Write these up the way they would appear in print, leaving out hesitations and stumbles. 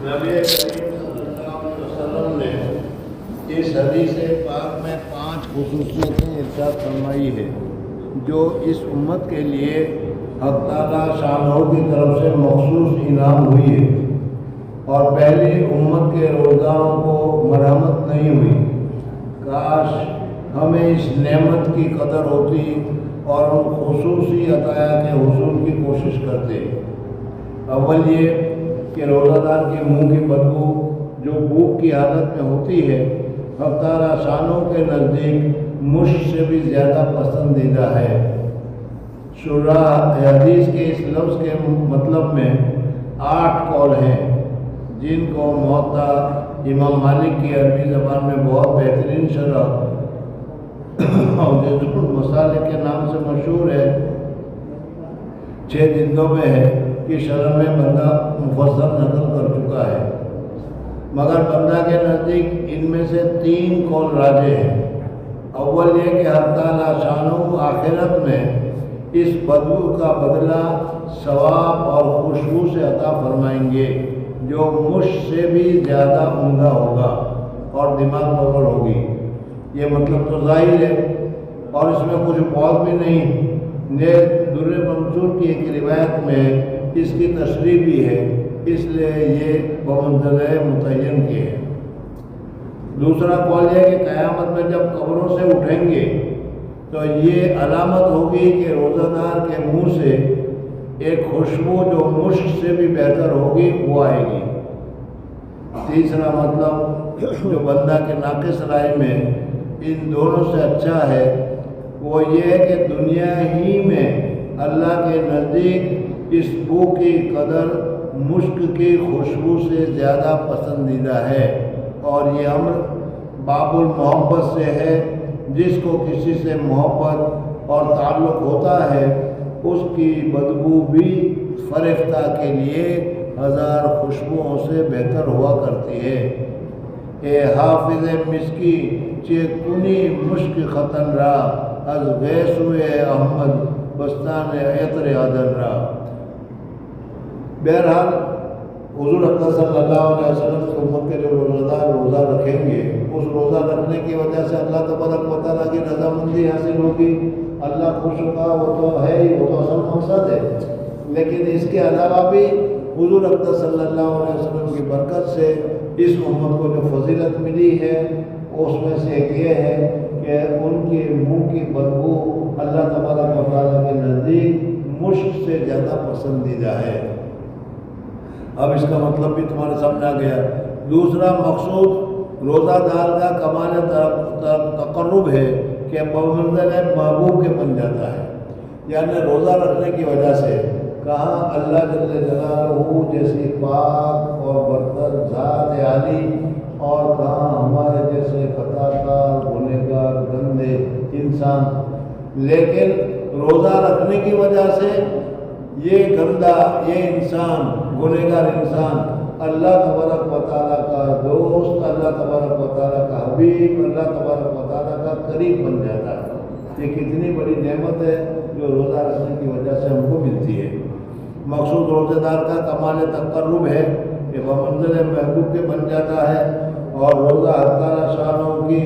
نبی کریم صلی اللہ علیہ وسلم نے اس حدیث پاک میں 5 خصوصیتیں ارشاد فرمائی ہے جو اس امت کے لیے حق تعالیٰ شانہ کی طرف سے مخصوص انعام ہوئی ہے، اور پہلی امت کے روزگاروں کو مرحمت نہیں ہوئی۔ کاش ہمیں اس نعمت کی قدر ہوتی اور ہم خصوصی عطایا کے حصول کی کوشش کرتے۔ اول یہ کہ روزہ دار کے منہ کی بدبو جو بھوک کی حالت میں ہوتی ہے، حق تعالیٰ شانوں کے نزدیک مشک سے بھی زیادہ پسندیدہ ہے۔ شرح حدیث کے اس لفظ کے مطلب میں 8 قول ہیں، جن کو موطا امام مالک کی عربی زبان میں بہت بہترین شرح اور جزء المسالک کے نام سے مشہور ہے 6 جلدوں میں ہے کہ شرح میں بندہ مفصل نقل کر چکا ہے، مگر بندہ کے نزدیک ان میں سے 3 قول راجح ہیں۔ اول یہ کہ حق تعالیٰ شانہ آخرت میں اس بدبو کا بدلہ ثواب اور خوشبو سے عطا فرمائیں گے جو مشک سے بھی زیادہ عمدہ ہوگا اور دماغ پرور ہوگی۔ یہ مطلب تو ظاہر ہے اور اس میں کچھ بہت بھی نہیں۔ در منصور کی ایک روایت میں اس کی تشریح بھی ہے، اس لیے یہ بمنزلہ متعین کے ہے۔ دوسرا قول ہے کہ قیامت میں جب قبروں سے اٹھیں گے تو یہ علامت ہوگی کہ روزہ دار کے منہ سے ایک خوشبو جو مشک سے بھی بہتر ہوگی وہ آئے گی۔ تیسرا مطلب جو بندہ کے ناقص رائے میں ان دونوں سے اچھا ہے وہ یہ ہے کہ دنیا ہی میں اللہ کے نزدیک اس بو کی قدر مشک کی خوشبو سے زیادہ پسندیدہ ہے، اور یہ امر باب المحبت سے ہے۔ جس کو کسی سے محبت اور تعلق ہوتا ہے اس کی بدبو بھی فرشتہ کے لیے 1000 خوشبوؤں سے بہتر ہوا کرتی ہے۔ اے حافظ مسکی چے کنی مشک ختن را از غیسوئے احمد بستان عطر عدن را۔ بہرحال حضور اکرم صلی اللہ علیہ وسلم کی امت کے جو روزہ دار روزہ رکھیں گے، اس روزہ رکھنے کی وجہ سے اللہ تبارک و تعالیٰ کی رضامندی حاصل ہوگی، اللہ خوش ہوگا، وہ تو ہے ہی، وہ تو اصل مقصد ہے۔ لیکن اس کے علاوہ بھی حضور اکرم صلی اللہ علیہ وسلم کی برکت سے اس امت کو جو فضیلت ملی ہے اس میں سے ایک یہ ہے کہ ان کے منہ کی بدبو اللہ تبارک و تعالیٰ کے نزدیک مشک سے زیادہ پسندیدہ ہے۔ اب اس کا مطلب بھی تمہارے سامنے آ گیا۔ دوسرا مقصود روزہ دار کا کمال تقرب ہے کہ بمنزلہ محبوب کے بن جاتا ہے، یعنی روزہ رکھنے کی وجہ سے کہاں اللہ جل جلالہ جیسی پاک اور برتر ذات عالی، اور کہاں ہمارے جیسے خطا کار گنہگار گندے انسان، لیکن روزہ رکھنے کی وجہ سے یہ گندا، یہ انسان، گنہگار انسان اللہ تبارک و تعالیٰ کا دوست، اللہ تبارک و تعالیٰ کا حبیب، اللہ تبارک و تعالیٰ کا قریب بن جاتا ہے۔ یہ کتنی بڑی نعمت ہے جو روزہ رکھنے کی وجہ سے ہم کو ملتی ہے۔ مقصود روزہ دار کا کمال تقرب ہے کہ وہ منزل محبوب کے بن جاتا ہے، اور روزہ اللہ تعالیٰ شانوں کی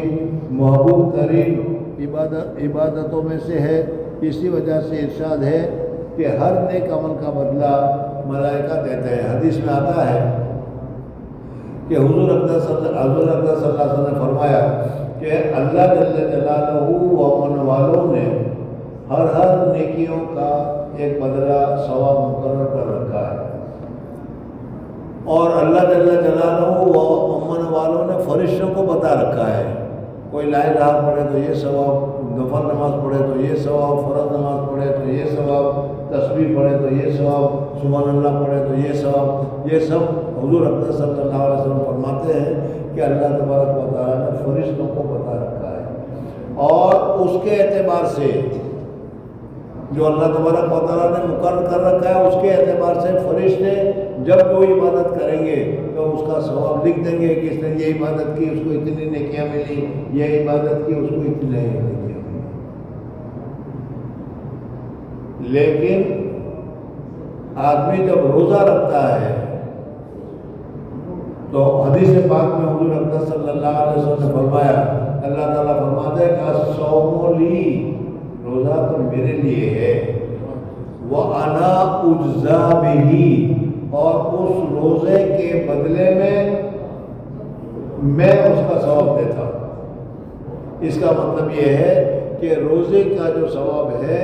محبوب ترین عبادتوں میں سے ہے۔ اسی وجہ سے ارشاد ہے کہ ہر نیک عمل کا بدلہ ملائکہ دیتے ہیں۔ حدیث میں آتا ہے کہ حضور اکرم صلی اللہ علیہ وسلم نے فرمایا کہ اللہ جل جلالہ و امن والوں نے ہر نیکیوں کا ایک بدلہ ثواب مقرر کر رکھا ہے، اور اللہ جل جلالہ و امن والوں نے فرشتوں کو بتا رکھا ہے۔ کوئی لا الہ پڑھے تو یہ ثواب، نفل نماز پڑھے تو یہ ثواب، فرض نماز پڑھے تو یہ ثواب، تسبیح پڑھے تو یہ ثواب، سبحان اللہ پڑھے تو یہ ثواب۔ یہ سب حضور اکرم صلی اللہ علیہ وسلم فرماتے ہیں کہ اللہ تبارک و تعالیٰ نے فرشتوں کو بتا رکھا ہے، اور اس کے اعتبار سے جو اللہ تبارک و تعالیٰ نے مقرر کر رکھا ہے اس کے اعتبار سے فرشتے جب کوئی عبادت کریں گے تو اس کا ثواب لکھ دیں گے کہ اس نے یہ عبادت کی، اس کو اتنی نیکیاں ملی، یہ عبادت کی، اس کو اتنی نیکیاں ملی۔ لیکن آدمی جب روزہ رکھتا ہے تو حدیث پاک میں حضور اقدس صلی اللہ علیہ وسلم نے فرمایا، اللہ تعالیٰ فرماتے ہیں کہ الصوم لی، روزہ تو میرے لیے ہے، وَأَنَا أُجْزَىٰ بِهِ، اور اس روزے کے بدلے میں اس کا ثواب دیتا ہوں۔ اس کا مطلب یہ ہے کہ روزے کا جو ثواب ہے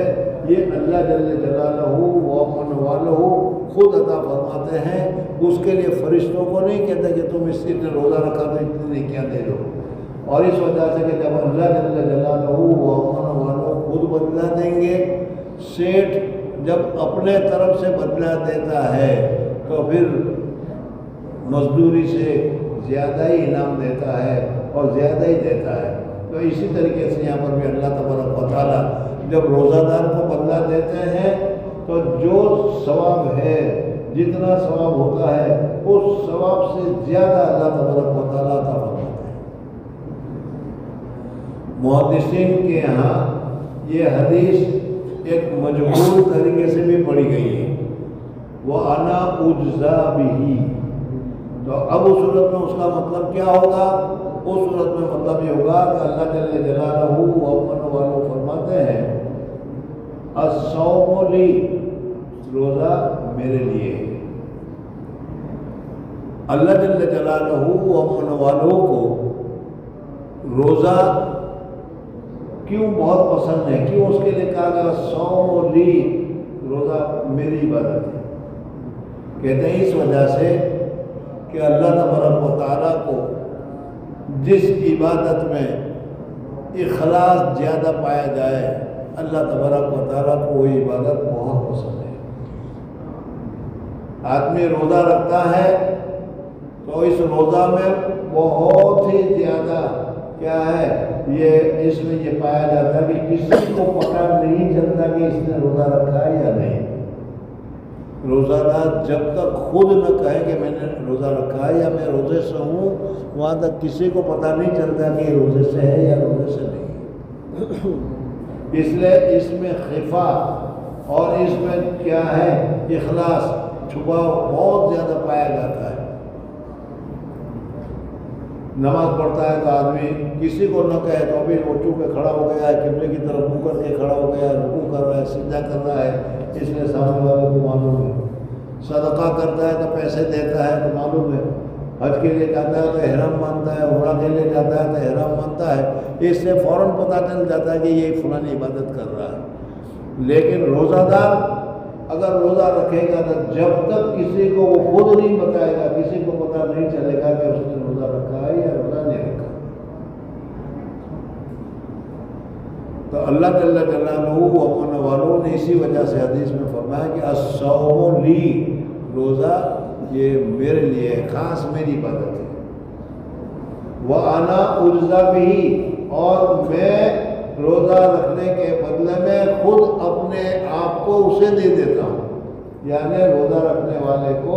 یہ اللہ جل جلالہ ومن والہ خود عطا فرماتے ہیں، اس کے لیے فرشتوں کو نہیں کہتے کہ تم اس نے روزہ رکھا تو اتنے نیکیاں دے دو۔ اور اس وجہ سے کہ جب اللہ جل جلالہ ومن والہ خود بدلہ دیں گے، سیٹھ جب اپنے طرف سے بدلہ دیتا ہے تو پھر مزدوری سے زیادہ ہی انعام دیتا ہے اور زیادہ ہی دیتا ہے۔ تو اسی طریقے سے یہاں پر بھی اللہ تبارک و تعالیٰ جب روزہ دار کو بدلہ دیتے ہیں تو جو ثواب ہے، جتنا ثواب ہوتا ہے اس ثواب سے زیادہ اللہ تبارک و تعالیٰ عطا فرماتے ہیں۔ محدثین کے یہاں یہ حدیث ایک مجہول طریقے سے بھی پڑھی گئی ہے، وَأَنَا أُجْزَىٰ بِهِ۔ تو اب اس صورت میں اس کا مطلب کیا ہوگا؟ اس صورت میں مطلب یہ ہوگا کہ اللہ جل جلالہ ومن والہ فرماتے ہیں الصوم لی، روزہ میرے لیے ہے۔ اللہ جل جلالہ ومن والہ کو روزہ کیوں بہت پسند ہے، کیوں اس کے لیے کہا گیا الصوم لی، روزہ میری عبادت ہے؟ کہتے ہیں اس وجہ سے کہ اللہ تبارک و تعالیٰ کو جس عبادت میں اخلاص زیادہ پایا جائے، اللہ تبارک و تعالیٰ کو وہ عبادت بہت پسند ہے۔ آدمی روزہ رکھتا ہے تو اس روزہ میں بہت ہی زیادہ کیا ہے، اس میں یہ پایا جاتا ہے کہ کسی کو پتہ نہیں چلتا کہ اس نے روزہ رکھا ہے یا نہیں۔ روزہ دار جب تک خود نہ کہے کہ میں نے روزہ رکھا ہے یا میں روزے سے ہوں، وہاں تک کسی کو پتہ نہیں چلتا کہ یہ روزے سے ہے یا روزے سے نہیں۔ اس لیے اس میں خفا اور اس میں کیا ہے، اخلاص چھپا بہت زیادہ پایا جاتا ہے۔ نماز پڑھتا ہے تو آدمی کسی کو نہ کہے تو ابھی وہ چونکہ کھڑا ہو گیا ہے، قبلے کی طرف منہ کر کے کھڑا ہو گیا ہے، رکوع کر رہا ہے، سجدہ کر رہا ہے، اس لیے سامنے والے کو معلوم ہے۔ صدقہ کرتا ہے تو پیسے دیتا ہے تو معلوم ہے۔ حج کے لیے جاتا ہے تو احرام باندھتا ہے، عمرہ کے لیے جاتا ہے تو احرام باندھتا ہے، اس سے فوراً پتہ چل جاتا ہے کہ یہ فلانی عبادت کر رہا ہے۔ لیکن روزہ دار اگر روزہ رکھے گا تو جب تک کسی کو وہ خود نہیں بتائے گا، کسی کو پتہ نہیں چلے گا کہ اس نے روزہ رکھا ہے یا روزہ نہیں رکھا۔ تو اللہ جل جلالہ ومن والہ نے اسی وجہ سے حدیث میں فرمایا کہ الصوم لی، روزہ یہ میرے لیے خاص میری عبادت ہے۔ وَأَنَا أُجْزَىٰ بِهِ، اور میں روزہ رکھنے کے بدلے میں خود اپنے آپ کو اسے دے دیتا ہوں۔ یعنی روزہ رکھنے والے کو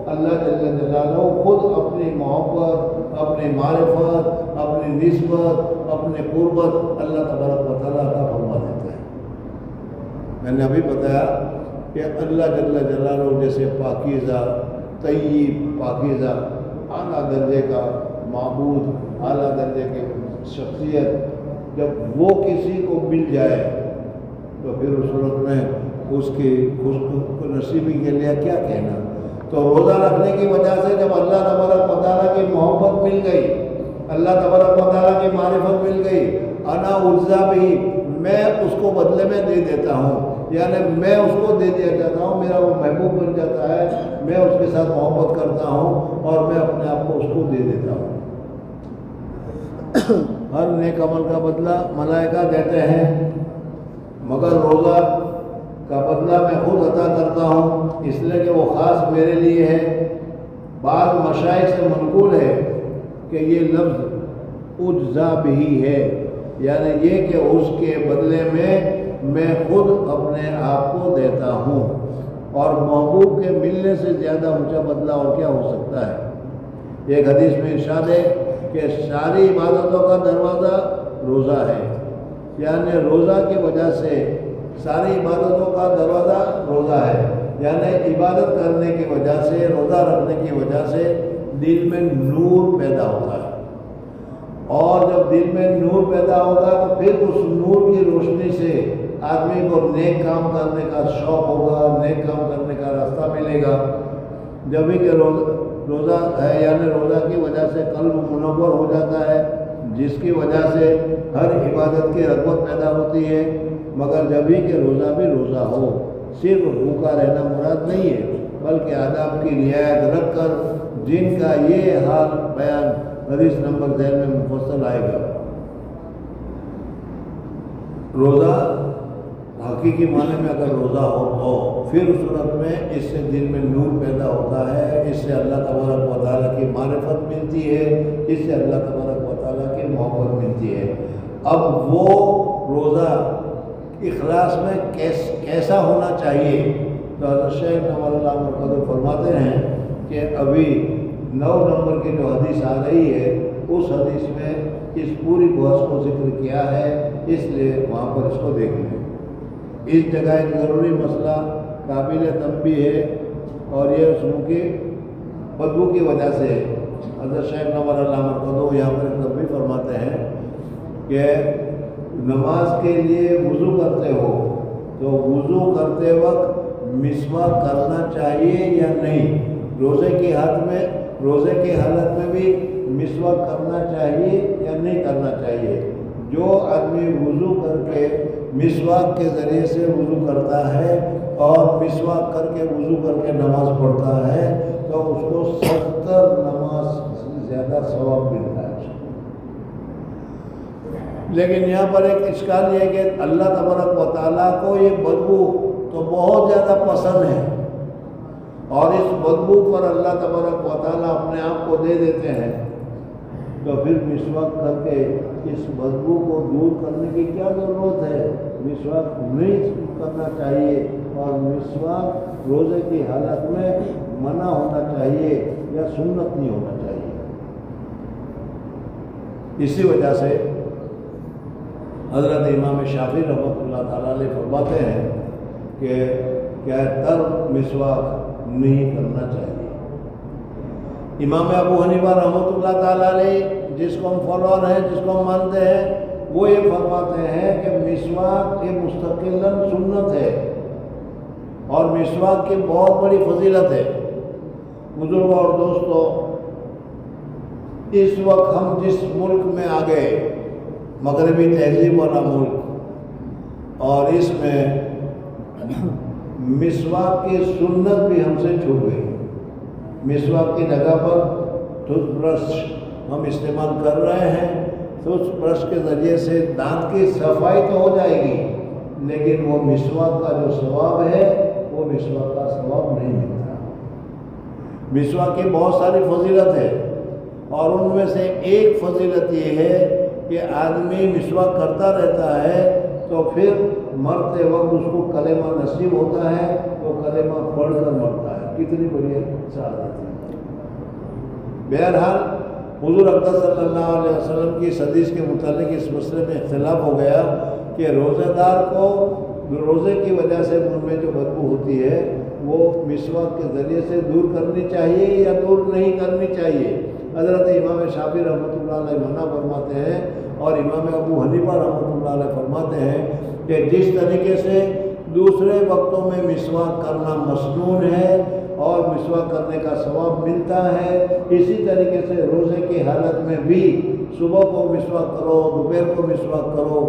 اللہ جل جلالہ خود اپنی محبت، اپنی معرفت، اپنی نسبت، اپنی قربت اللہ تبارک و تعالیٰ عطا فرما دیتا ہے۔ میں نے ابھی بتایا کہ اللہ جل جلالہ جیسے پاکیزہ، طیب، پاکیزہ، اعلیٰ درجے کا معبود، اعلیٰ درجے کی شخصیت جب وہ کسی کو مل جائے تو پھر اس صورت میں اس کی نصیبی کے لیے کیا کہنا۔ تو روزہ رکھنے کی وجہ سے جب اللہ تبارک و تعالیٰ کی محبت مل گئی، اللہ تبارک و تعالیٰ کی معرفت مل گئی، انا اجزا بھی، میں اس کو بدلے میں دے دیتا ہوں، یعنی میں اس کو دے دیا جاتا ہوں، میرا وہ محبوب بن جاتا ہے، میں اس کے ساتھ محبت کرتا ہوں اور میں اپنے آپ کو اس کو دے دیتا ہوں۔ ہر نیک عمل کا بدلہ ملائکہ دیتے ہیں، مگر روزہ کا بدلہ میں خود عطا کرتا ہوں، اس لیے کہ وہ خاص میرے لیے ہے۔ بعض مشائخ سے منقول ہے کہ یہ لفظ اجزا بھی ہے، یعنی یہ کہ اس کے بدلے میں خود اپنے آپ کو دیتا ہوں، اور محبوب کے ملنے سے زیادہ اونچا بدلہ اور کیا ہو سکتا ہے۔ ایک حدیث میں ارشاد ہے کہ ساری عبادتوں کا دروازہ روزہ ہے، یعنی روزہ کی وجہ سے ساری عبادتوں کا دروازہ روزہ ہے، یعنی عبادت کرنے کی وجہ سے، روزہ رکھنے کی وجہ سے دل میں نور پیدا ہوتا ہے، اور جب دل میں نور پیدا ہوگا تو پھر اس نور کی روشنی سے آدمی کو نیک کام کرنے کا شوق ہوگا، نیک کام کرنے کا راستہ ملے گا۔ جبھی کہ روزہ ہے، یعنی روزہ کی وجہ سے قلب منور ہو جاتا ہے، جس کی وجہ سے ہر عبادت کی رغبت پیدا ہوتی ہے۔ مگر جبھی کہ روزہ بھی روزہ ہو، صرف بھوکا رہنا مراد نہیں ہے، بلکہ آداب کی رعایت رکھ کر، جن کا یہ حال بیان حدیث نمبر ذیل میں مفصل آئے گا۔ روزہ حقیقی معنی میں اگر روزہ ہو تو پھر اس صورت میں اس سے دل میں نور پیدا ہوتا ہے، اس سے اللہ تبارک و تعالیٰ کی معرفت ملتی ہے، اس سے اللہ تبارک و تعالیٰ کی محبت ملتی ہے۔ اب وہ روزہ اخلاص میں کیسا ہونا چاہیے؟ تو حضرت شیخ نور اللہ مرکز فرماتے ہیں کہ ابھی 9 نمبر کی جو حدیث آ رہی ہے، اس حدیث میں اس پوری بحث کو ذکر کیا ہے، اس لیے وہاں پر اس کو دیکھ لیں۔ اس جگہ ایک ضروری مسئلہ قابل تنبیہ ہے، اور یہ اس کی بدبو کی وجہ سے حضرت شیخ نور اللہ مرکز یہاں پر تنبیہ فرماتے ہیں کہ نماز کے لیے وضو کرتے ہو تو وضو کرتے وقت مسواک کرنا چاہیے یا نہیں؟ روزے کی حالت میں بھی مسواک کرنا چاہیے یا نہیں کرنا چاہیے؟ جو آدمی وضو کر کے مسواک کے ذریعے سے وضو کرتا ہے اور مسواک کر کے وضو کر کے نماز پڑھتا ہے تو اس کو 70 نماز سے زیادہ ثواب ملتا ہے۔ لیکن یہاں پر ایک اشکال یہ ہے کہ اللہ تبارک و تعالیٰ کو یہ بدبو تو بہت زیادہ پسند ہے، اور اس بدبو پر اللہ تبارک و تعالیٰ اپنے آپ کو دے دیتے ہیں، تو پھر مسواک کر کے اس بدبو کو دور کرنے کی کیا ضرورت ہے؟ مسواک نہیں کرنا چاہیے، اور مسواک روزے کی حالت میں منع ہونا چاہیے یا سنت نہیں ہونا چاہیے۔ اسی وجہ سے حضرت امام شافعی رحمۃ اللہ تعالیٰ علیہ فرماتے ہیں کہ کیا ترک مسواک نہیں کرنا چاہیے۔ امام ابو حنیفہ رحمۃ اللہ تعالیٰ علیہ، جس کو ہم فالوور ہیں، جس کو ہم مانتے ہیں، وہ یہ فرماتے ہیں کہ مسواک یہ مستقلاً سنت ہے، اور مسواک کی بہت بڑی فضیلت ہے۔ بزرگوں اور دوستوں، اس وقت ہم جس ملک میں آ گئے، مغربی تہذیب والا ملک، اور اس میں مسواک کی سنت بھی ہم سے چھوٹ گئی۔ مسواک کی جگہ پر ٹوتھ برش ہم استعمال کر رہے ہیں، ٹوتھ برش کے ذریعے سے دانت کی صفائی تو ہو جائے گی، لیکن وہ مسواک کا جو ثواب ہے وہ مسواک کا ثواب نہیں ملتا۔ مسواک کی بہت ساری فضیلت ہے، اور ان میں سے ایک فضیلت یہ ہے کہ آدمی مسواک کرتا رہتا ہے تو پھر مرتے وقت اس کو کلمہ نصیب ہوتا ہے، تو کلمہ پڑھ کر مرتا ہے۔ کتنی بڑی سعادت ہے۔ بہرحال حضور اقدس صلی اللہ علیہ وسلم کی اس حدیث کے متعلق اس مسئلے میں اختلاف ہو گیا کہ روزہ دار کو روزے کی وجہ سے منہ میں جو بدبو ہوتی ہے وہ مسواک کے ذریعے سے دور کرنی چاہیے یا دور نہیں کرنی چاہیے۔ حضرت امام شافعی رحمۃ اللہ علیہ منع فرماتے ہیں، اور امام ابو حنیفہ رحمۃ اللہ علیہ فرماتے ہیں کہ جس طریقے سے دوسرے وقتوں میں مسواک کرنا مسنون ہے اور مسواک کرنے کا ثواب ملتا ہے، اسی طریقے سے روزے کی حالت میں بھی صبح کو مسواک کرو، دوپہر کو مسواک کرو،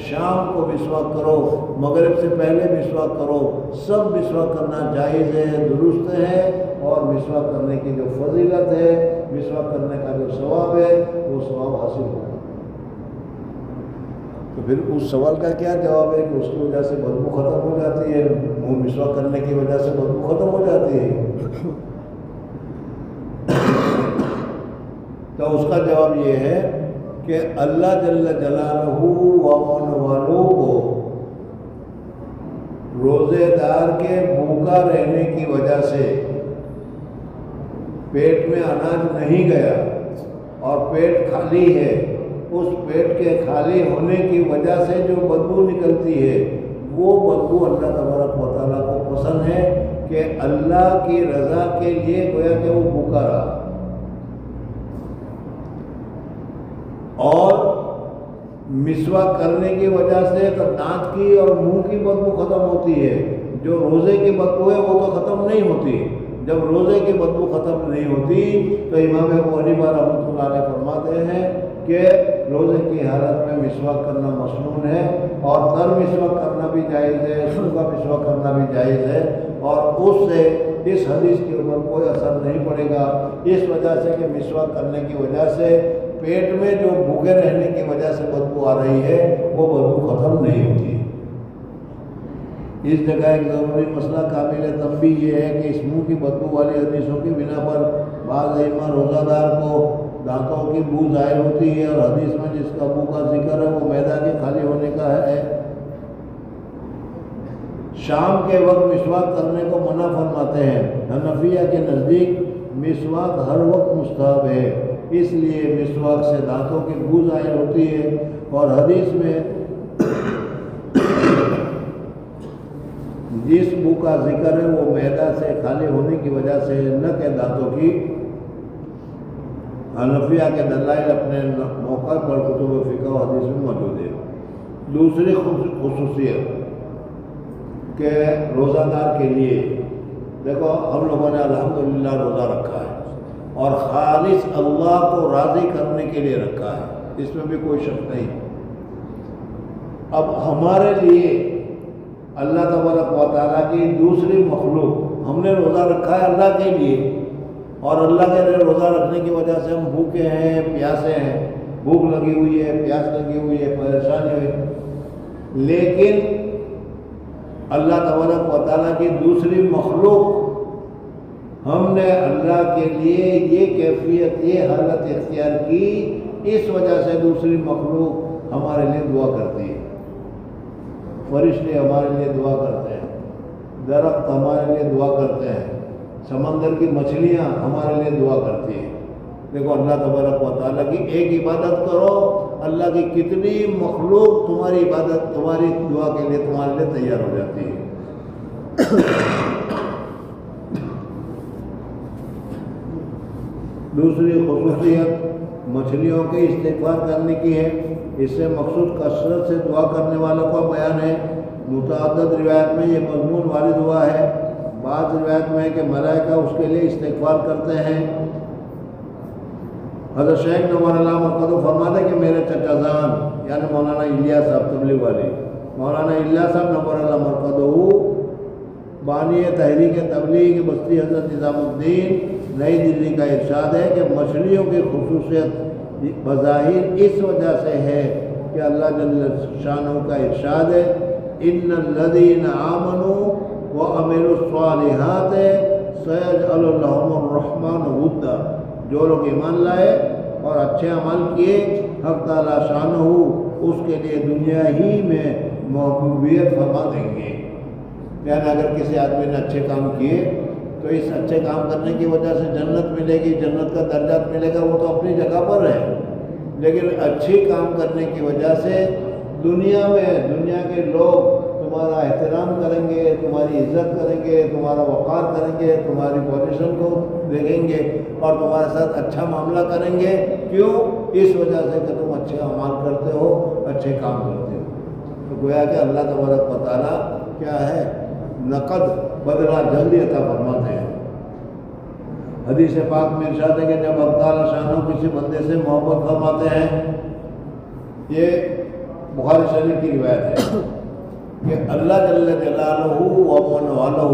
شام کو مسواک کرو، مغرب سے پہلے مسواک کرو، سب مسواک کرنا جائز ہے، درست ہے، اور مسواک کرنے کی جو فضیلت ہے، مسواک کرنے کا جو ثواب ہے، وہ ثواب حاصل ہوگا۔ تو پھر اس سوال کا کیا جواب ہے کہ اس کی وجہ سے بدبو ختم ہو جاتی ہے، منہ مسواک کرنے کی وجہ سے بدبو ختم ہو جاتی ہے؟ تو اس کا جواب یہ ہے کہ اللہ جل جلالہ و والوں کو روزے دار کے بھوکا رہنے کی وجہ سے پیٹ میں اناج نہیں گیا اور پیٹ خالی ہے، اس پیٹ کے خالی ہونے کی وجہ سے جو بدبو نکلتی ہے وہ بدبو اللہ تبارک و تعالیٰ کو پسند ہے کہ اللہ کی رضا کے لیے گویا کہ وہ بھوکا رہا۔ اور مسواک کرنے کی وجہ سے تو دانت کی اور منہ کی بدبو ختم ہوتی ہے، جو روزے کی بدبو ہے وہ تو ختم نہیں ہوتی۔ جب روزے کی بدبو ختم نہیں ہوتی تو امام ابو حنیفہ رحمۃ اللہ علیہ فرماتے ہیں کہ روزے کی حالت میں مسواک کرنا مسنون ہے، اور تر مسواک کرنا بھی جائز ہے، سوکھا مسواک کرنا بھی جائز ہے، اور اس سے اس حدیث کے اوپر کوئی اثر نہیں پڑے گا، اس وجہ سے کہ مسواک کرنے کی وجہ سے پیٹ میں جو بھوکے رہنے کی وجہ سے بدبو آ رہی ہے وہ بدبو ختم نہیں ہوتی۔ اس جگہ ایک ضروری مسئلہ قابل تنبیہ یہ ہے کہ اس منہ کی بدبو والی حدیثوں کی بنا پر بعض ائمہ روزہ دار کو دانتوں کی بو ظاہر ہوتی ہے، اور حدیث میں جس کا بو کا ذکر ہے وہ معدہ کے خالی ہونے کا ہے۔ شام کے وقت مسواک کرنے کو منع فرماتے ہیں۔ حنفیہ کے نزدیک مسواک ہر وقت مستحب ہے، اس لیے مسواک سے دانتوں کی بو ظاہر ہوتی ہے، اور حدیث میں جس بو کا ذکر ہے وہ معدہ سے خالی ہونے کی وجہ سے نہ کہ دانتوں کی۔ حنفیہ کے دلائل اپنے موقع پر کتب فقہ و حدیث میں موجود ہے۔ دوسری خصوصیت کہ روزہ دار کے لیے، دیکھو ہم لوگوں نے الحمدللہ روزہ رکھا ہے اور خالص اللہ کو راضی کرنے کے لیے رکھا ہے، اس میں بھی کوئی شک نہیں۔ اب ہمارے لیے اللہ تبارک و تعالیٰ کی دوسری مخلوق، ہم نے روزہ رکھا ہے اللہ کے لیے، اور اللہ کے لیے روزہ رکھنے کی وجہ سے ہم بھوکے ہیں، پیاسے ہیں، بھوک لگی ہوئی ہے، پیاس لگی ہوئی ہے، پریشانی ہوئی، لیکن اللہ تبارک و تعالیٰ کی دوسری مخلوق ہم نے اللہ کے لیے یہ کیفیت، یہ حالت اختیار کی، اس وجہ سے دوسری مخلوق ہمارے لیے دعا کرتی ہے۔ فرشتے ہمارے لیے دعا کرتے ہیں، درخت ہمارے لیے دعا کرتے ہیں، سمندر کی مچھلیاں ہمارے لیے دعا کرتی ہیں۔ دیکھو اللہ تبارک و تعالیٰ کی ایک عبادت کرو، اللہ کی کتنی مخلوق تمہاری عبادت، تمہاری دعا کے لیے تمہارے لیے تیار ہو جاتی ہے۔ دوسری خصوصیت مچھلیوں کے استغفار کرنے کی ہے، اس سے مقصود کثرت سے دعا کرنے والوں کا بیان ہے۔ متعدد روایت میں یہ مضمون وارد ہوا ہے، بعض روایت میں ہے کہ ملائکہ اس کے لیے استغفار کرتے ہیں۔ حضرت شیخ نور اللہ مرکز فرماتے ہیں کہ میرے چچا جان یعنی مولانا الیاس صاحب تبلیغ والے، مولانا الیاس صاحب نور اللہ مرکز بانی تحریک تبلیغ بستی حضرت نظام الدین نئی دلی کا ارشاد ہے کہ مچھلیوں کی خصوصیت بظاہر اس وجہ سے ہے کہ اللہ جل شانہ کا ارشاد ہے، ان الذین آمنوا وعملوا الصالحات سیجعل لهم الرحمن ودا، جو لوگ ایمان لائے اور اچھے عمل کیے حق تعالیٰ شانہ اس کے لیے دنیا ہی میں محبوبیت فرما دیں گے۔ یعنی اگر کسی آدمی نے اچھے کام کیے تو اس اچھے کام کرنے کی وجہ سے جنت ملے گی، جنت کا درجات ملے گا، وہ تو اپنی جگہ پر ہے، لیکن اچھی کام کرنے کی وجہ سے دنیا میں دنیا کے لوگ تمہارا احترام کریں گے، تمہاری عزت کریں گے، تمہارا وقار کریں گے، تمہاری پوزیشن کو دیکھیں گے اور تمہارے ساتھ اچھا معاملہ کریں گے۔ کیوں؟ اس وجہ سے کہ تم اچھے اعمال کرتے ہو، اچھے کام کرتے ہو۔ تو گویا کہ اللہ تبارک و تعالیٰ کیا ہے، نقد بدلہ جلدی عطا فرماتے ہیں۔ حدیث پاک میں ارشاد ہے کہ جب اللہ تعالیٰ شانہ کسی بندے سے محبت فرماتے ہیں، یہ بخاری شریف کی روایت ہے کہ اللہ جل جلالہ و من والہ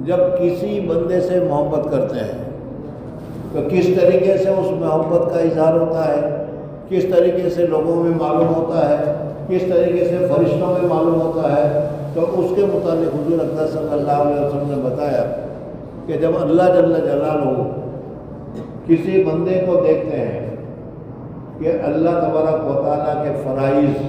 جب کسی بندے سے محبت کرتے ہیں تو کس طریقے سے اس محبت کا اظہار ہوتا ہے، کس طریقے سے لوگوں میں معلوم ہوتا ہے، کس طریقے سے فرشتوں میں معلوم ہوتا ہے، تو اس کے متعلق حضور اقدس صلی اللہ علیہ وسلم نے بتایا کہ جب اللہ جل جلالہ کسی بندے کو دیکھتے ہیں کہ اللہ تبارک و تعالیٰ کے فرائض،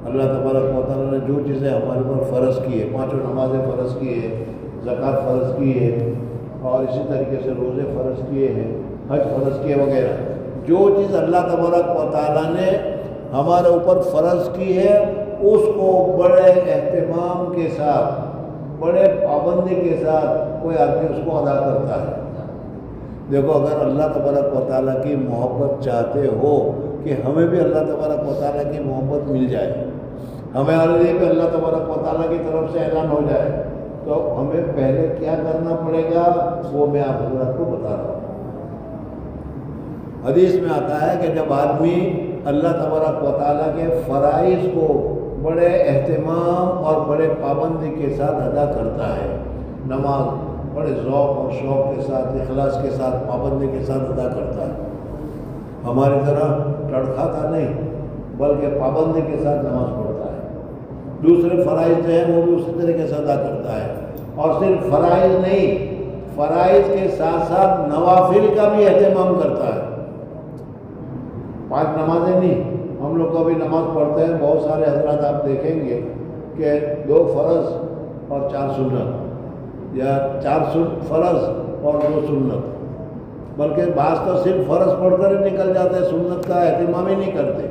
اللہ تبارک و تعالیٰ نے جو چیزیں ہمارے پر فرض کی ہے، پانچوں نمازیں فرض کی ہے، زکوٰۃ فرض کی ہے، اور اسی طریقے سے روزے فرض کیے ہیں، حج فرض کیے وغیرہ، جو چیز اللہ تبارک و تعالیٰ نے ہمارے اوپر فرض کی ہے اس کو بڑے اہتمام کے ساتھ، بڑے پابندی کے ساتھ کوئی آدمی اس کو ادا کرتا ہے۔ دیکھو اگر اللہ تبارک و تعالیٰ کی محبت چاہتے ہو کہ ہمیں بھی اللہ تبارک و تعالیٰ کی محبت مل جائے، ہمارے لیے بھی اللہ تبارک و تعالیٰ کی طرف سے اعلان ہو جائے، تو ہمیں پہلے کیا کرنا پڑے گا وہ میں آپ حضرات کو بتا رہا ہوں۔ حدیث میں آتا ہے کہ جب آدمی اللہ تبارک و تعالیٰ کے فرائض کو بڑے اہتمام اور بڑے پابندی کے ساتھ ادا کرتا ہے، نماز بڑے ذوق اور شوق کے ساتھ، اخلاص کے ساتھ، پابندی کے ساتھ ادا کرتا ہے، ہماری طرح ٹڑکھاتا نہیں بلکہ پابندی کے ساتھ نماز پڑھتا ہے، دوسرے فرائض جو ہیں وہ بھی اسی طریقے سے ادا کرتا ہے، اور صرف فرائض نہیں، فرائض کے ساتھ ساتھ نوافل کا بھی اہتمام کرتا ہے۔ 5 نمازیں نہیں، ہم لوگ کبھی نماز پڑھتے ہیں، بہت سارے حضرات آپ دیکھیں گے کہ 2 فرض اور 4 سنت، یا 4 فرض اور 2 سنت، بلکہ بعض تو صرف فرض پڑھ کر ہی نکل جاتے ہیں، سنت کا اہتمام ہی نہیں کرتے،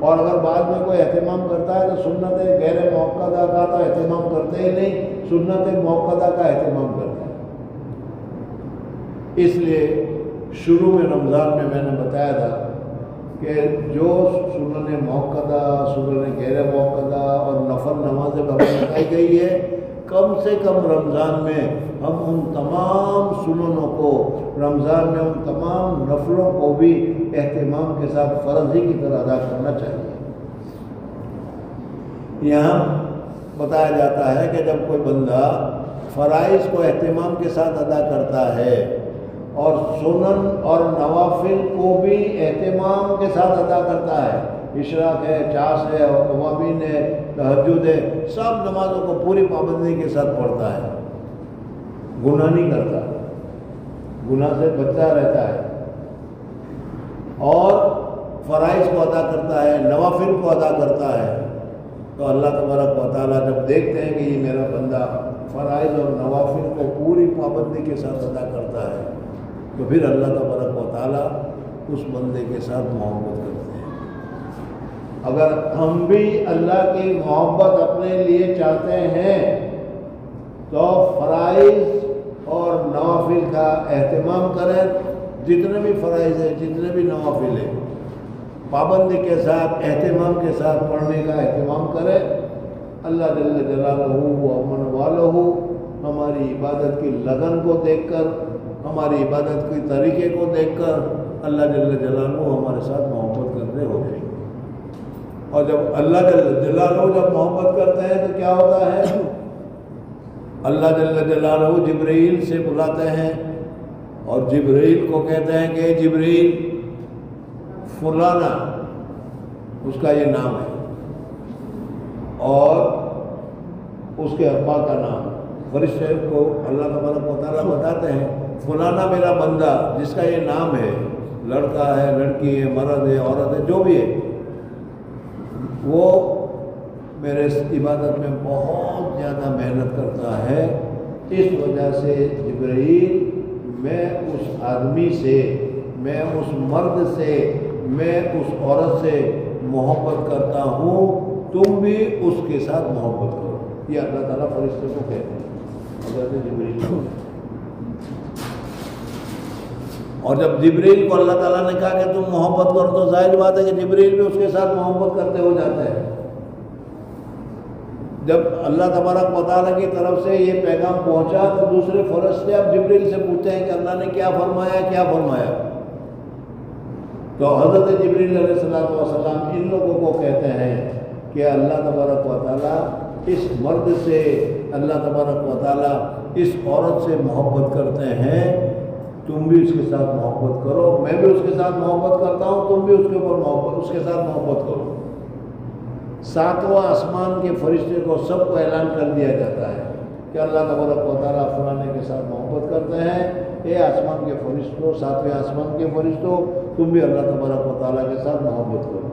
اور اگر بعد میں کوئی اہتمام کرتا ہے تو سنت غیر موقدہ کا تو اہتمام کرتے ہی نہیں، سنت موقدہ کا اہتمام کرتے ہیں۔ اس لیے شروع میں رمضان میں نے بتایا تھا کہ جو سنن موقدہ، سنن غیر موقدہ اور نفل نمازیں بتائی گئی ہے، کم سے کم رمضان میں ہم ان تمام سننوں کو، رمضان میں ان تمام نفلوں کو بھی اہتمام کے ساتھ فرض ہی کی طرح ادا کرنا چاہیے۔ یہاں بتایا جاتا ہے کہ جب کوئی بندہ فرائض کو اہتمام کے ساتھ ادا کرتا ہے اور سنن اور نوافل کو بھی اہتمام کے ساتھ ادا کرتا ہے، اشراق ہے، چاس ہے، اور قوامین ہے، تہجد ہے، سب نمازوں کو پوری پابندی کے ساتھ پڑھتا ہے، گناہ نہیں کرتا، گناہ سے بچتا رہتا ہے، اور فرائض کو ادا کرتا ہے، نوافل کو ادا کرتا ہے، تو اللہ تبارک و تعالیٰ جب دیکھتے ہیں کہ یہ میرا بندہ فرائض اور نوافل کو پوری پابندی کے ساتھ ادا کرتا ہے، تو پھر اللہ تبارک و تعالیٰ اس بندے کے ساتھ محبت کرتے ہیں۔ اگر ہم بھی اللہ کی محبت اپنے لیے چاہتے ہیں تو فرائض اور نوافل کا اہتمام کریں، جتنے بھی فرائض ہیں، جتنے بھی نوافل ہیں، پابندی کے ساتھ، اہتمام کے ساتھ پڑھنے کا اہتمام کریں۔ اللہ جل جلالہ و من والہ ہماری عبادت کی لگن کو دیکھ کر، ہماری عبادت کے طریقے کو دیکھ کر اللہ جل جلالہ ہمارے ساتھ محبت کرنے ہو جائیں گے۔ اور جب اللہ جل جلالہ جب محبت کرتے ہیں تو کیا ہوتا ہے؟ اللہ جل جلالہ جبرائیل سے بلاتے ہیں اور جبرائیل کو کہتے ہیں کہ جبرائیل فلانا، اس کا یہ نام ہے، اور اس کے ابا کا نام، فرشتے کو اللہ تبارک و تعالیٰ بتاتے ہیں فلانا میرا بندہ جس کا یہ نام ہے، لڑکا ہے، لڑکی ہے، مرد ہے، عورت ہے، جو بھی ہے، وہ میرے عبادت میں بہت زیادہ محنت کرتا ہے، اس وجہ سے جبرائیل میں اس آدمی سے، میں اس مرد سے، میں اس عورت سے محبت کرتا ہوں، تم بھی اس کے ساتھ محبت کرو۔ یہ اللہ تعالیٰ فرشتے کو کہتے ہیں، حضرت جبرائیل کو۔ اور جب جبرائیل کو اللہ تعالیٰ نے کہا کہ تم محبت کرو تو ظاہر بات ہے کہ جبرائیل بھی اس کے ساتھ محبت کرتے ہو جاتے ہیں۔ جب اللہ تبارک و تعالیٰ کی طرف سے یہ پیغام پہنچا تو دوسرے فرشتے اب جبرائیل سے پوچھتے ہیں کہ اللہ نے کیا فرمایا، کیا فرمایا؟ تو حضرت جبرائیل علیہ السلام ان لوگوں کو کہتے ہیں کہ اللہ تبارک و تعالیٰ اس مرد سے، اللہ تبارک و تعالیٰ اس عورت سے محبت کرتے ہیں، تم بھی اس کے ساتھ محبت کرو، میں بھی اس کے ساتھ محبت کرتا ہوں، تم بھی اس کے اوپر محبت، اس کے ساتھ محبت کرو۔ 7واں آسمان کے فرشتے کو سب کو اعلان کر دیا جاتا ہے کہ اللہ تبارک و تعالیٰ فلانے کے ساتھ محبت کرتے ہیں، اے آسمان کے فرشتوں، 7ویں آسمان کے فرشتوں، تم بھی اللہ تبارک و تعالیٰ کے ساتھ محبت کرو۔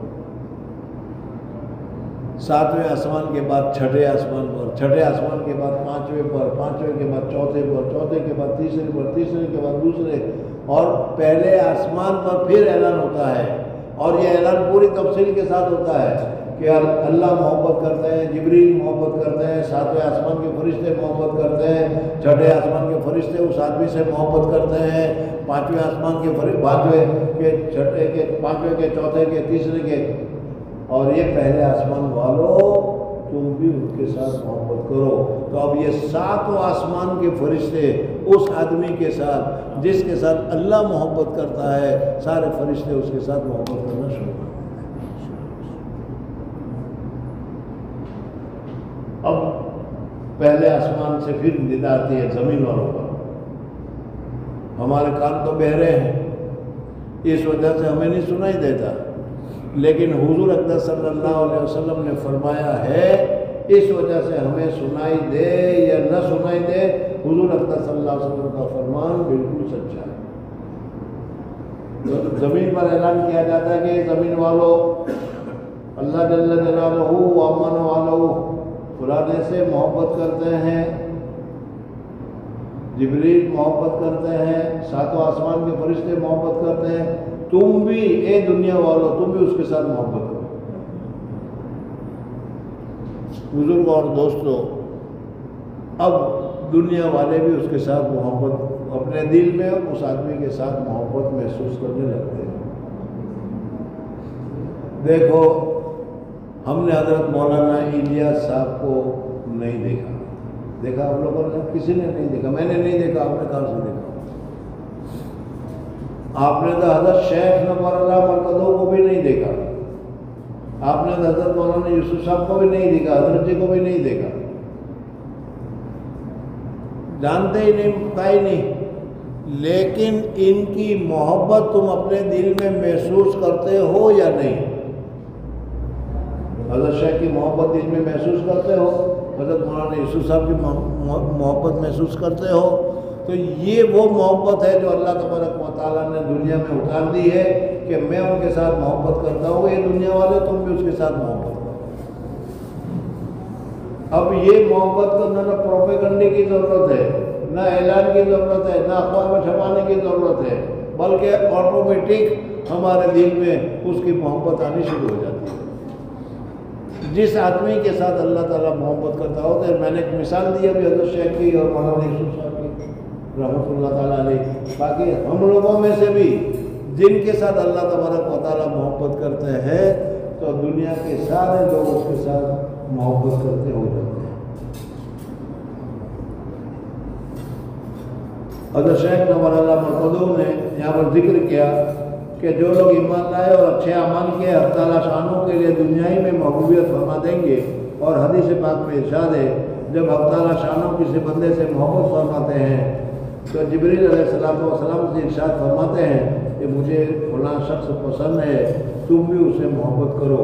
7ویں آسمان کے بعد 6ٹھے آسمان پر، 6ٹھے آسمان کے بعد 5ویں پر، 5ویں کے بعد 4تھے پر، 4تھے کے بعد 3رے پر، 3رے کے بعد 2رے، اور پہلے آسمان پر پھر اعلان ہوتا ہے، اور یہ اعلان پوری تفصیل کے ساتھ ہوتا ہے کہ اللہ محبت کرتے ہیں، جبریل محبت کرتے ہیں، ساتویں آسمان کے فرشتے محبت کرتے ہیں، چھٹے آسمان کے فرشتے اس آدمی سے محبت کرتے ہیں، پانچویں آسمان کے پانچویں کے چھٹے کے پانچویں کے چوتھے کے تیسرے کے، اور یہ پہلے آسمان والوں تم بھی ان کے ساتھ محبت کرو۔ تو اب یہ ساتوں آسمان کے فرشتے اس آدمی کے ساتھ جس کے ساتھ اللہ محبت کرتا ہے، سارے فرشتے اس کے ساتھ محبت کرنا شروع کر۔ اب پہلے آسمان سے پھر ندا آتی ہے زمین والوں پر۔ ہمارے کان تو بہرے ہیں، اس وجہ سے ہمیں نہیں سنائی دیتا، لیکن حضور اقدس صلی اللہ علیہ وسلم نے فرمایا ہے اس وجہ سے ہمیں سنائی دے یا نہ سنائی دے، حضور اقدس صلی اللہ علیہ وسلم کا فرمان بالکل سچا ہے۔ زمین پر اعلان کیا جاتا ہے کہ زمین والوں اللہ جل جلالہ و امن والو فلانے سے محبت کرتے ہیں، جبریل محبت کرتے ہیں، ساتوں آسمان کے فرشتے محبت کرتے ہیں، تم بھی اے دنیا والوں تم بھی اس کے ساتھ محبت کرو۔ بزرگ اور دوستو، اب دنیا والے بھی اس کے ساتھ محبت اپنے دل میں اس آدمی کے ساتھ محبت محسوس کرنے لگتے ہیں۔ دیکھو، ہم نے حضرت مولانا الیاس صاحب کو نہیں دیکھا، دیکھا آپ لوگوں نے؟ کسی نے نہیں دیکھا، میں نے نہیں دیکھا، آپ نے کہاں سے دیکھا؟ آپ نے تو حضرت شیخ نور اللہ مرتضیٰ کو بھی نہیں دیکھا، آپ نے تو حضرت مولانا یوسف صاحب کو بھی نہیں دیکھا، حضرت جی کو بھی نہیں دیکھا، جانتے ہی نہیں، پتہ ہی نہیں، لیکن ان کی محبت تم اپنے دل میں محسوس کرتے ہو یا نہیں؟ حضرت شیخ کی محبت دل میں محسوس کرتے ہو، حضرت مولانا یوسف صاحب کی محبت محسوس کرتے ہو؟ تو یہ وہ محبت ہے جو اللہ تبارک و تعالیٰ نے دنیا میں اتار دی ہے کہ میں ان کے ساتھ محبت کرتا ہوں، یہ دنیا والے تم بھی اس کے ساتھ محبت کرو۔ اب یہ محبت کو نہ پروپیگنڈے کی ضرورت ہے، نہ اعلان کی ضرورت ہے، نہ اخبار میں چھپانے کی ضرورت ہے، بلکہ آٹومیٹک ہمارے دل میں اس کی محبت آنی شروع ہو جاتی ہے۔ جس آدمی کے ساتھ اللہ تعالیٰ محبت کرتا ہو، تو میں نے ایک مثال دی ابھی حضرت شیخ کی اور مولانا یوسف صاحب کی رحمۃ اللہ تعالیٰ علیہ، باقی ہم لوگوں میں سے بھی جن کے ساتھ اللہ تبارک و تعالیٰ محبت کرتے ہیں تو دنیا کے سارے لوگ اس کے ساتھ محبت کرتے ہو جاتے ہیں۔ حضرت شیخ نور اللہ مرتضیٰ نے یہاں پر ذکر کیا کہ جو لوگ ایمان لائے اور اچھے اعمال کیے، حق تعالیٰ شانوں کے لیے دنیائی میں محبوبیت فرما دیں گے۔ اور حدیث پاک میں ارشاد ہے، جب حق تعالیٰ شانوں کسی بندے سے محبت فرماتے ہیں تو جبریل علیہ السلام سے ارشاد فرماتے ہیں کہ مجھے فلاں شخص پسند ہے، تم بھی اسے محبت کرو۔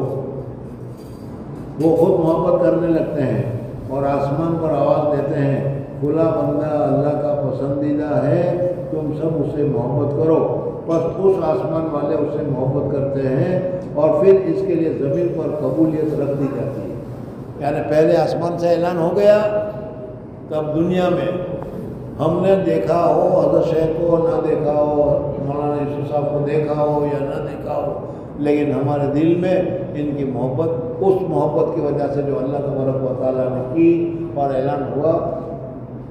وہ خود محبت کرنے لگتے ہیں اور آسمان پر آواز دیتے ہیں، فلاں بندہ اللہ کا پسندیدہ ہے، تم سب اسے محبت کرو۔ بس اس آسمان والے اسے محبت کرتے ہیں اور پھر اس کے لیے زمین پر قبولیت رکھ دی جاتی ہے۔ یعنی پہلے آسمان سے اعلان ہو گیا، تب دنیا میں ہم نے دیکھا ہو، حضرت شیخ کو نہ دیکھا ہو، مولانا یوسف صاحب کو دیکھا ہو یا نہ دیکھا ہو، لیکن ہمارے دل میں ان کی محبت اس محبت کی وجہ سے جو اللہ تبارک و تعالیٰ نے کی اور اعلان ہوا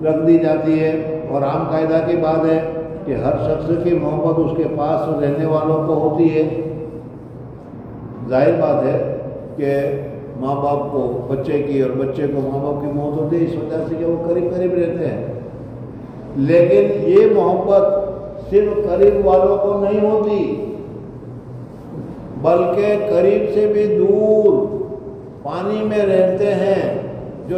رکھ دی جاتی ہے۔ اور عام قاعدہ کی بات ہے کہ ہر شخص کی محبت اس کے پاس رہنے والوں کو ہوتی ہے۔ ظاہر بات ہے کہ ماں باپ کو بچے کی اور بچے کو ماں باپ کی محبت ہوتی ہے، اس وجہ سے کہ وہ قریب قریب رہتے ہیں، لیکن یہ محبت صرف قریب والوں کو نہیں ہوتی، بلکہ قریب سے بھی دور پانی میں رہتے ہیں جو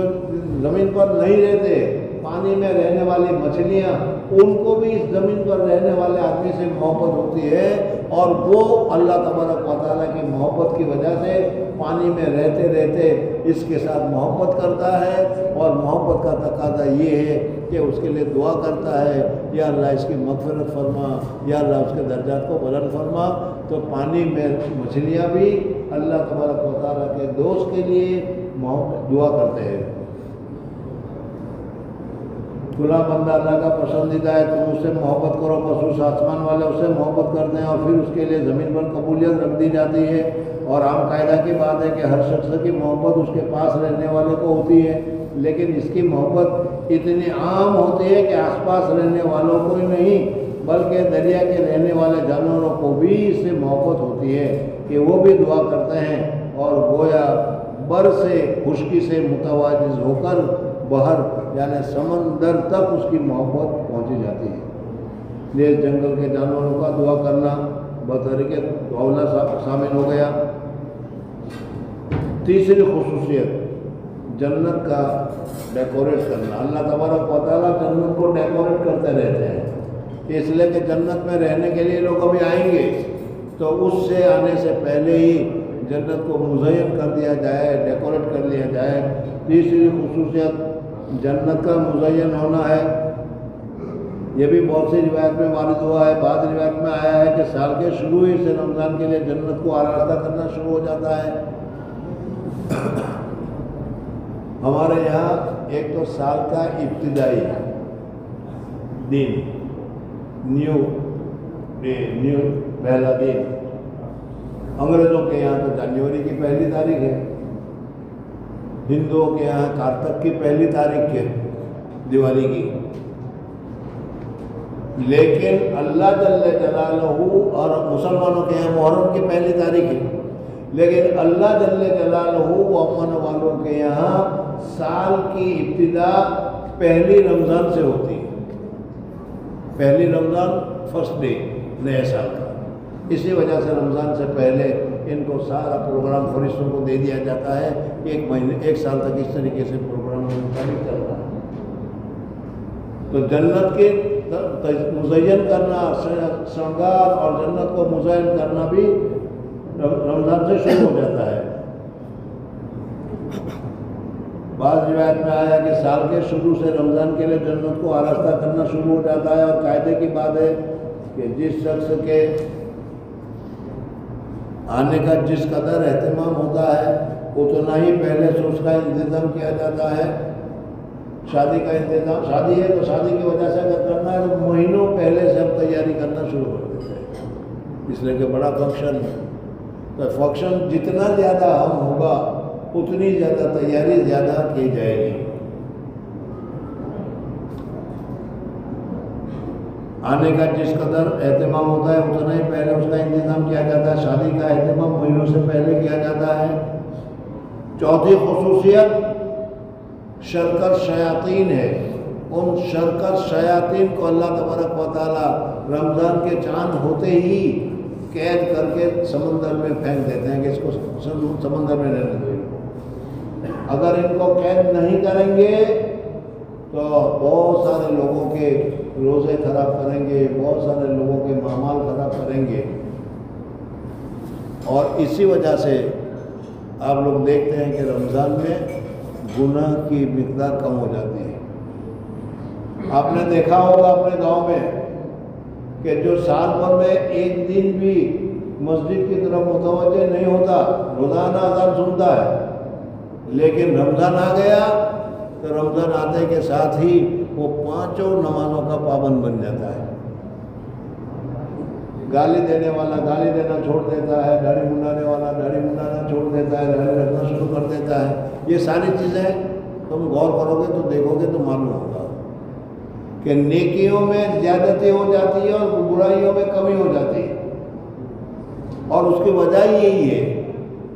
زمین پر نہیں رہتے، پانی میں رہنے والی مچھلیاں، ان کو بھی اس زمین پر رہنے والے آدمی سے محبت ہوتی ہے، اور وہ اللہ تبارک و تعالیٰ کی محبت کی وجہ سے پانی میں رہتے رہتے اس کے ساتھ محبت کرتا ہے، اور محبت کا تقاضا یہ ہے کہ اس کے لیے دعا کرتا ہے، یا اللہ اس کی مغفرت فرما، یا اللہ اس کے درجات کو بلند فرما۔ تو پانی میں مچھلیاں بھی اللہ تبارک و تعالیٰ کے دوست کے لیے دعا کرتے ہیں۔ کھلا بندہ اللہ کا پسندیدہ ہے، تم اس سے محبت کرو، خصوص آسمان والے اس سے محبت کرتے ہیں اور پھر اس کے لیے زمین پر قبولیت رکھ دی جاتی ہے۔ اور عام قاعدہ کی بات ہے کہ ہر شخص کی محبت اس کے پاس رہنے والے کو ہوتی ہے، لیکن اس کی محبت اتنی عام ہوتی ہے کہ آس پاس رہنے والوں کو ہی نہیں بلکہ دریا کے رہنے والے جانوروں کو بھی اس سے محبت ہوتی ہے کہ وہ بھی دعا کرتے ہیں اور گویا بر سے خشکی سے متواجد ہو کر بحر یعنی سمندر تک اس کی محبت پہنچی جاتی ہے۔ یہ جنگل کے جانوروں کا دعا کرنا بطریق اولا شامل ہو گیا۔ تیسری خصوصیت جنت کا ڈیکوریٹ کرنا۔ اللہ تبارک و تعالیٰ جنت کو ڈیکوریٹ کرتے رہتے ہیں، اس لیے کہ جنت میں رہنے کے لیے لوگ ابھی آئیں گے تو اس سے آنے سے پہلے ہی جنت کو مزین کر دیا جائے، ڈیکوریٹ کر لیا جائے۔ تیسری خصوصیت جنت کا مزین ہونا ہے۔ یہ بھی بہت سی روایت میں وارد ہوا ہے، بعض روایت میں آیا ہے کہ سال کے شروع ہی سے رمضان کے لیے جنت کو آراستہ کرنا شروع ہو جاتا ہے۔ ہمارے یہاں ایک تو سال کا ابتدائی دن نیو پہلا دن، انگریزوں کے یہاں تو جنوری کی پہلی تاریخ ہے، ہندوؤں کے یہاں کارتک کی پہلی تاریخ ہے دیوالی کی، لیکن اللہ جل جلالہ اور مسلمانوں کے یہاں محرم کی پہلی تاریخ ہے، لیکن اللہ جل جلالہ و امن والوں کے یہاں سال کی ابتدا پہلی رمضان سے ہوتی ہے۔ پہلی رمضان فرسٹ ڈے نئے سال کا، اسی وجہ سے رمضان سے پہلے ان کو سارا پروگرام فرشتوں کو دے دیا جاتا ہے، ایک سال تک اس طریقے سے پروگرام مطابق چل رہا ہے۔ تو جنت کے مزین کرنا، شرنگار اور جنت کو مزین کرنا بھی رمضان سے شروع ہو جاتا ہے۔ بعض روایت میں آیا کہ سال کے شروع سے رمضان کے لیے جنت کو آراستہ کرنا شروع ہو جاتا ہے، اور قاعدے کی بات ہے کہ جس شخص کے آنے کا جس قدر اہتمام ہوتا ہے اتنا ہی پہلے سے اس کا انتظام کیا جاتا ہے۔ شادی کا انتظام، شادی ہے تو شادی کی وجہ سے اگر کرنا ہے تو مہینوں پہلے سے ہم تیاری کرنا شروع کر دیتے ہیں، اس لیے کہ بڑا فنکشن ہے، تو فنکشن جتنا زیادہ اہم ہوگا اتنی زیادہ تیاری زیادہ کی جائے گی۔ آنے کا جس قدر اہتمام ہوتا ہے اتنا ہی پہلے اس کا انتظام کیا جاتا ہے۔ شادی کا اہتمام مہینوں سے پہلے کیا جاتا ہے۔ چوتھی خصوصیت شرکت شیاطین ہے۔ ان شرکت شیاطین کو اللہ تبارک و تعالیٰ رمضان کے چاند ہوتے ہی قید کر کے سمندر میں پھینک دیتے ہیں کہ اس کو سمندر میں رہنے دو۔ اگر ان کو قید نہیں کریں گے تو بہت سارے لوگوں کے روزے خراب کریں گے، بہت سارے لوگوں کے اعمال خراب کریں گے، اور اسی وجہ سے آپ لوگ دیکھتے ہیں کہ رمضان میں گناہ کی مقدار کم ہو جاتی ہے۔ آپ نے دیکھا ہوگا اپنے گاؤں میں کہ جو سال بھر میں ایک دن بھی مسجد کی طرف متوجہ نہیں ہوتا، روزانہ اذان سنتا ہے، لیکن رمضان آ گیا تو رمضان آتے کے ساتھ ہی وہ پانچوں نمازوں کا پابند بن جاتا ہے۔ گالی دینے والا گالی دینا چھوڑ دیتا ہے، داڑھی منڈانے والا داڑھی منڈانا چھوڑ دیتا ہے، داڑھی رکھنا شروع کر دیتا ہے۔ یہ ساری چیزیں تم غور کرو گے تو دیکھو گے تو معلوم ہوگا کہ نیکیوں میں زیادتی ہو جاتی ہے اور برائیوں میں کمی ہو جاتی ہے، اور اس کی وجہ یہی ہے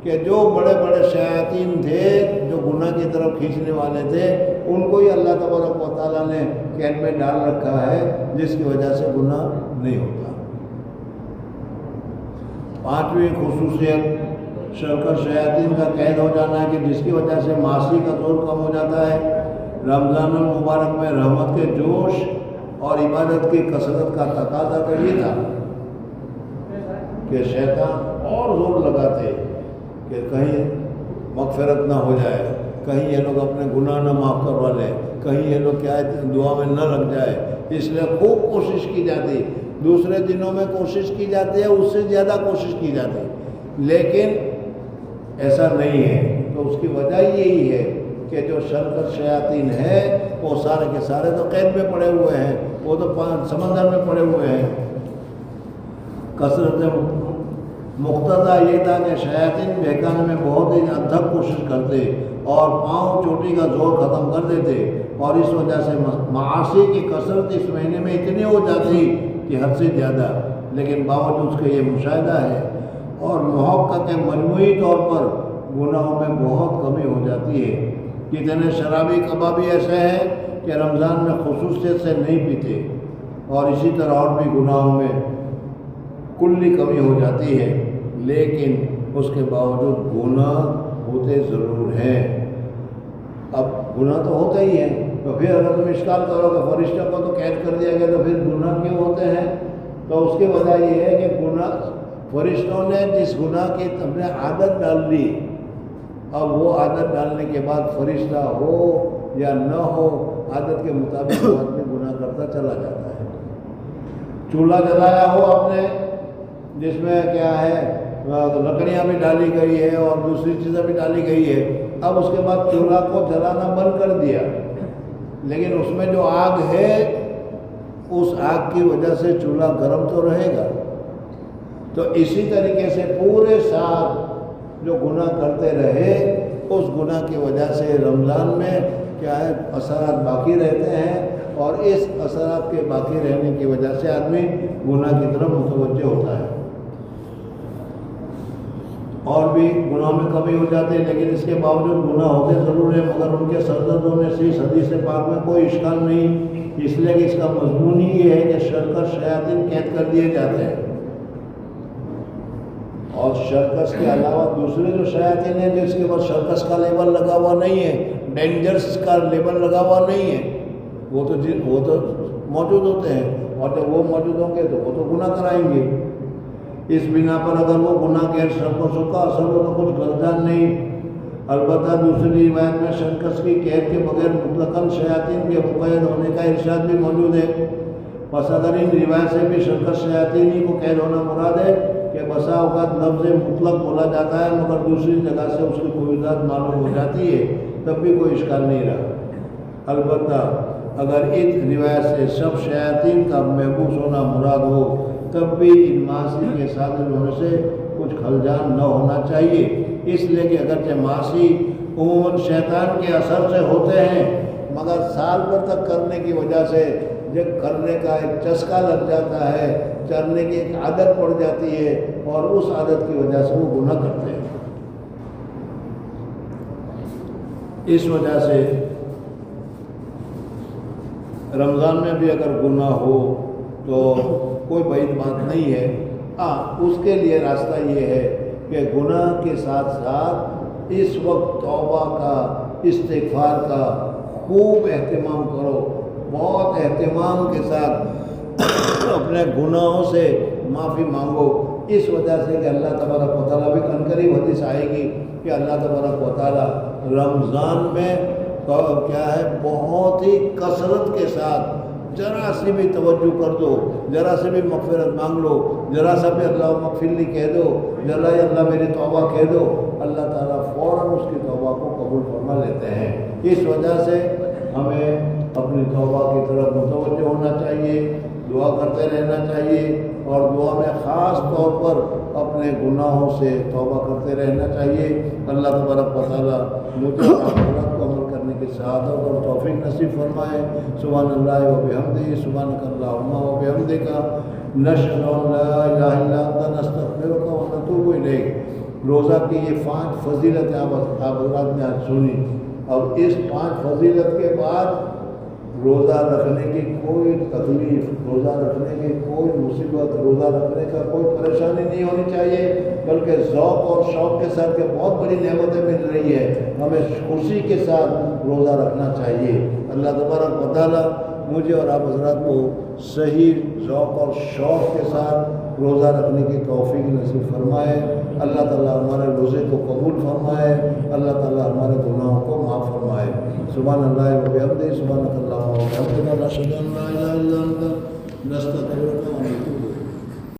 کہ جو بڑے بڑے شیاطین تھے جو گناہ کی طرف کھینچنے والے تھے ان کو ہی اللہ تبارک و تعالیٰ نے قید میں ڈال رکھا ہے، جس کی وجہ سے گناہ نہیں ہوتا۔ پانچویں خصوصیت شرکت شیاطین کا قید ہو جانا ہے کہ جس کی وجہ سے معاصی کا زور کم ہو جاتا ہے۔ رمضان المبارک میں رحمت کے جوش اور عبادت کی کثرت کا تقاضا تو یہ تھا کہ شیطان اور زور لگاتے کہ کہیں مغفرت نہ ہو جائے، کہیں یہ لوگ اپنے گناہ نہ معاف کروا لیں، کہیں یہ لوگ کیا دعا میں نہ لگ جائے، اس لیے خوب کوشش کی جاتی۔ دوسرے دنوں میں کوشش کی جاتی ہے، اس سے زیادہ کوشش کی جاتی، لیکن ایسا نہیں ہے۔ تو اس کی وجہ یہی ہے کہ جو شرکت شیاطین ہے وہ سارے کے سارے تو قید میں پڑے ہوئے ہیں، وہ تو سمندر میں پڑے ہوئے ہیں۔ کثرت مقتضا یہ تھا کہ شیاطین بہکانے میں بہت ہی ادھک کوشش کرتے اور پاؤں چوٹی کا زور ختم کر دیتے، اور اس وجہ سے معاصی کی کثرت اس مہینے میں اتنی ہو جاتی کہ حد سے زیادہ، لیکن باوجود اس کا یہ مشاہدہ ہے اور محقق کے مجموعی طور پر گناہوں میں بہت کمی ہو جاتی ہے۔ کتنے شرابی کبابی ایسے ہیں کہ رمضان میں خصوصیت سے نہیں پیتے، اور اسی طرح اور بھی گناہوں میں کلی کمی ہو جاتی ہے، لیکن اس کے باوجود گناہ ہوتے ضرور ہیں۔ اب گناہ تو ہوتے ہی ہیں، تو پھر اگر تم اشکال کرو کہ فرشتوں کو تو قید کر دیا گیا تو پھر گناہ کیوں ہوتے ہیں، تو اس کی وجہ یہ ہے کہ گناہ فرشتوں نے جس گناہ کی اپنے عادت ڈال لی، اب وہ عادت ڈالنے کے بعد فرشتہ ہو یا نہ ہو، عادت کے مطابق وہ آدمی گناہ کرتا چلا جاتا ہے۔ چولہا جلایا ہو آپ نے جس میں کیا ہے لکڑیاں بھی ڈالی گئی ہے اور دوسری چیزیں بھی ڈالی گئی ہے، اب اس کے بعد چولہا کو جلانا بند کر دیا، لیکن اس میں جو آگ ہے اس آگ کی وجہ سے چولہا گرم تو رہے گا۔ تو اسی طریقے سے پورے سال جو گناہ کرتے رہے، اس گناہ کی وجہ سے رمضان میں کیا ہے اثرات باقی رہتے ہیں، اور اس اثرات کے باقی رہنے کی وجہ سے آدمی گناہ کی طرف متوجہ ہوتا ہے۔ اور بھی گناہ میں کمی ہو جاتی ہے، لیکن اس کے باوجود گناہ ہوتے ضرور ہیں، مگر ان کے سرزد ہونے سے اس حدیث پاک میں کوئی اشکال نہیں، اس لیے کہ اس کا مضمون ہی یہ ہے کہ شرکت شیاطین قید کر دیے جاتے ہیں، اور شرکس کے علاوہ دوسرے جو شیاطین ہیں جس کے بعد شرکس کا لیبل لگا ہوا نہیں ہے، ڈینجرس کا لیبل لگا ہوا نہیں ہے، وہ تو موجود ہوتے ہیں، اور جب وہ موجود ہوں گے تو وہ تو گناہ کرائیں گے۔ اس بنا پر اگر وہ گناہ کے شرکس کا اثر ہو تو کچھ گردان نہیں۔ البتہ دوسری روایت میں شرکس کی قید کے بغیر مطلقاً شیاطین کے مقید ہونے کا ارشاد بھی موجود ہے۔ بس اگر ان روایت سے بھی شرکس شیاطین ہی کو قید ہونا مراد ہے کہ بسا اوقات لفظ مطلق بولا جاتا ہے مگر دوسری جگہ سے اس کی کوئی ذات معلوم ہو جاتی ہے، تب بھی کوئی اشکال نہیں رہا۔ البتہ اگر اس روایت سے سب شیاطین کا محبوس ہونا مراد ہو تب بھی ان معاصی کے صادر ہونے سے کچھ خلجان نہ ہونا چاہیے، اس لیے کہ اگرچہ معاصی عموماً شیطان کے اثر سے ہوتے ہیں مگر سال بھر تک کرنے کی وجہ سے جب کرنے کا ایک چسکا لگ جاتا ہے، کرنے کی ایک عادت پڑ جاتی ہے، اور اس عادت کی وجہ سے وہ گناہ کرتے ہیں۔ اس وجہ سے رمضان میں بھی اگر گناہ ہو تو کوئی بعید بات نہیں ہے، اس کے لیے راستہ یہ ہے کہ گناہ کے ساتھ ساتھ اس وقت توبہ کا، استغفار کا خوب اہتمام کرو، بہت اہتمام کے ساتھ اپنے گناہوں سے معافی مانگو، اس وجہ سے کہ اللہ تبارک و تعالیٰ بھی عنقریب حدیث آئے گی کہ اللہ تبارک و تعالیٰ رمضان میں کیا ہے بہت ہی کثرت کے ساتھ ذرا سی بھی توجہ کر دو، ذرا سے بھی مغفرت مانگ لو، ذرا سا بھی اللہ مغفر لی کہہ دو، ذرا اللہ میری توبہ کہہ دو، اللہ تعالیٰ فوراً اس کی توبہ کو قبول فرما لیتے ہیں۔ اس وجہ سے ہمیں اپنی توبہ کی طرف متوجہ ہونا چاہیے، دعا کرتے رہنا چاہیے، اور دعا میں خاص طور پر اپنے گناہوں سے توبہ کرتے رہنا چاہیے۔ اللہ تبارک و تعالیٰ مجھے آخرت کو عمل کرنے کی سعادت اور توفیق نصیب فرمائے۔ سبحان اللہ و بحمدہ، سبحانک اللہم و بحمدک، نشہد ان لا الہ الا انت نستغفرک و نتوب الیک۔ روزہ کی یہ 5 فضیلتیں آپ حضرات نے آج سنی، اب اس 5 فضیلت کے بعد روزہ رکھنے کی کوئی تکلیف، روزہ رکھنے کی کوئی مصیبت، روزہ رکھنے کا کوئی پریشانی نہیں ہونی چاہیے، بلکہ ذوق اور شوق کے ساتھ کہ بہت بڑی نعمتیں مل رہی ہے، ہمیں خوشی کے ساتھ روزہ رکھنا چاہیے۔ اللہ تبارک و تعالیٰ مجھے اور آپ حضرات کو صحیح ذوق اور شوق کے ساتھ روزہ رکھنے کی توفیق نصیب فرمائے۔ اللہ تعالیٰ ہمارے روزے کو قبول فرمائے، اللہ تعالیٰ ہمارے گناہوں کو معاف فرمائے۔ سبحان اللہ و بحمدہ، سبحانک اللہم و بحمدک، نشہد ان لا الہ الا انت نستغفرک و نتوب